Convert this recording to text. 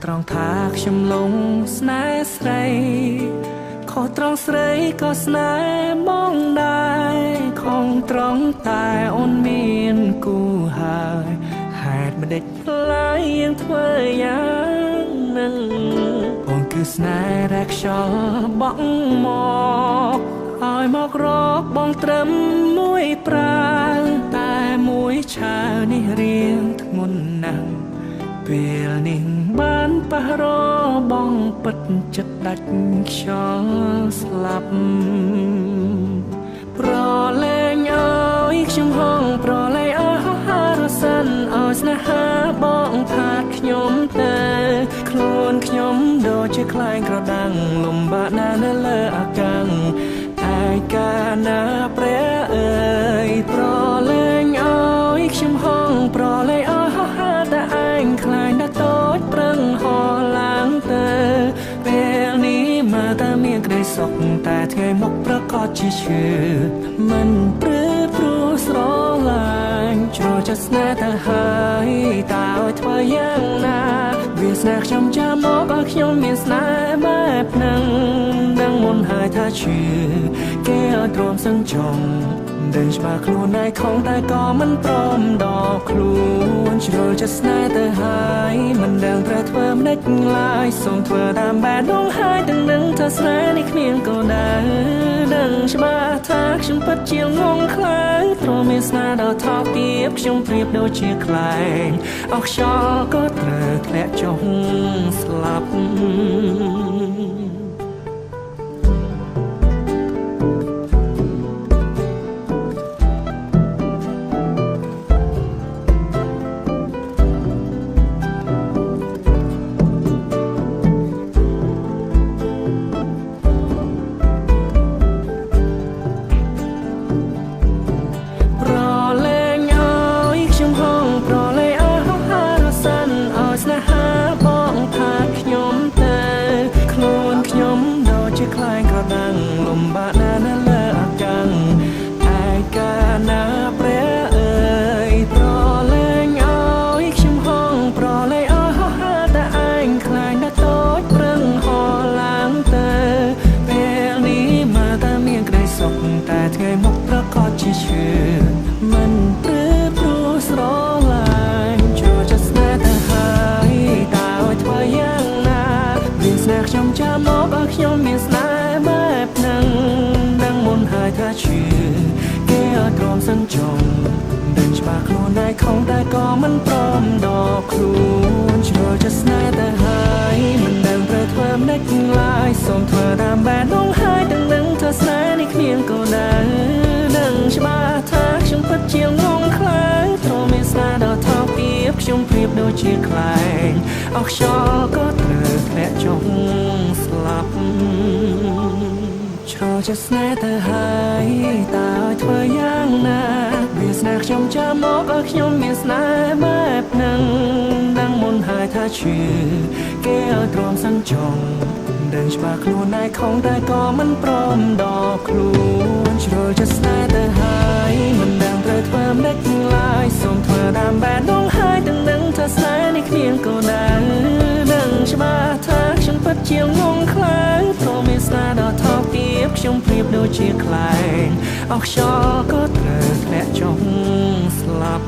ត្រង់ថាខ្ញុំលងស្នេហ៍ស្រីខុសត្រង់ស្រីក៏ស្នេហ៍បងដែរខំត្រង់តែអូនមានគូហើយហេតុមិនដេចផ្លាយយើងធ្វើយ៉ាងនឹងបងគឺស្នេហ៍រែកខ្យល់បក់មកឲ្យមករកបងត្រឹមមួយប្រាវតែមួយឆាវនេះរៀងធ្ងន់ណាស់ពេលនេះបានប៉ះរបងពិតចិត្តដាច់ខ្យល់ស្លាប់ប្រលែងអើយខ្ញុំហងប្រលែងអើយហារសិនអើយស្នេហាបងថាតខ្ញុំទៅខ្លួនខ្ញុំដូចជាខ្លែងក្រដាំងលំបាកណាស់នៅលើអាកាំងឯកាណាព្រះអើយប្រលែងអើយខ្ញុំហងប្រលែងអើយហាតែឯងខ្លែងដល់តូចប្រឹងហោឡើងទៅពេលនេះមើលតែមានក្តីសុខតែថ្ងៃមុខប្រកាសជាឈឺមិនព្រឺព្រោះស្រឡាញ់ចូលចិត្តស្នេហ៍ទៅហើយតើឲ្យធ្វើយ៉ាងណាវាស្នេហ៍ខ្ញុំចាំមកឲ្យខ្ញុំមានស្នេហ៍បែបហ្នឹងដឹងមុនហើយថាឈឺគេឲ្យទ្រាំសឹងចង់ដឹងច្បាស់ខ្លួនឯងខំតែក៏មិនព្រមដល់ខ្លួនជ្រុលចិត្តស្នេហ៍ទៅហើយមិនដឹងត្រូវធ្វើមិនដេចឡើយសូមធ្វើតាមបែបដងហើយទាំងនឹងថាស្នេហ៍នេះគ្មានគោលដៅដឹងច្បាស់ថាខ្ញុំពិតជាងងខ្លាំងព្រោះមានស្នេហ៍ដល់ថោកទាបខ្ញុំប្រៀបដូចជាខ្លែងអស់ខ្យល់ក៏ត្រូវធ្លាក់ចុះស្លាប់លំបាកណាស់នៅលើអាកាំងឯកាណាព្រះអើយប្រលែងអើយខ្ញុំហងប្រលែងអើយហាតែឯងខ្លាញ់ដល់តូចប្រឹងហោឡើងទៅពេលនេះមើលតែមានក្តីសុខតែថ្ងៃមុខប្រកាសជាឈឺមិនព្រឺព្រោះស្រឡាញ់ចូលចិត្តស្នេហ៍ទៅហើយតើឲ្យធ្វើយ៉ាងណាមានស្នេហ៍ខ្ញុំចាំមកឲ្យខ្ញុំមានស្នេហ៍ហើយថាឈឺគេអត់ទ្រាំសឹងចង់ដឹងច្បាស់ខ្លួនឯងខំតែក៏មិនព្រមដល់ខ្លួនជ្រុលចិត្តស្នេហ៍ទៅហើយមិនដឹងត្រូវធ្វើមិនដេចឡើយសូមធ្វើតាមបែបដងហើយទាំងនឹងថាស្នេហ៍នេះគ្មានគោលដៅដឹងច្បាស់ថាខ្ញុំពិតជាងងខ្លាំងព្រោះមានស្នេហ៍ដល់ថោកទាបខ្ញុំប្រៀបដូចជាខ្លែងអស់ខ្យល់ក៏ត្រូវធ្លាក់ចុះស្លាប់ចូលចិត្តស្នេហ៍ទៅហើយតើឲ្យធ្វើយ៉ាងណាវាស្នេហ៍ខ្ញុំចាំមកឲ្យខ្ញុំមានស្នេហ៍បែបហ្នឹងដឹងមុនហើយថាឈឺគេឲ្យទ្រាំសឹងចង់ដឹងច្បាស់ខ្លួនឯងខំតែក៏មិនព្រមដល់ខ្លួនជ្រុលចិត្តស្នេហ៍ទៅហើយមិនដឹងត្រូវធ្វើមិនដេចឡើយសូមធ្វើតាមបែបដងហើយទាំងនឹងថាស្នេហ៍នេះគ្មានគោលដៅដឹងច្បាស់ថាខ្ញុំពិតជាងងខ្លាំងព្រោះមានស្នេហ៍ដល់ថោកទាបខ្ញុំប្រៀបដូចជាខ្លែងអស់ខ្យល់ក៏ត្រូវធ្លាក់ចុះស្លាប់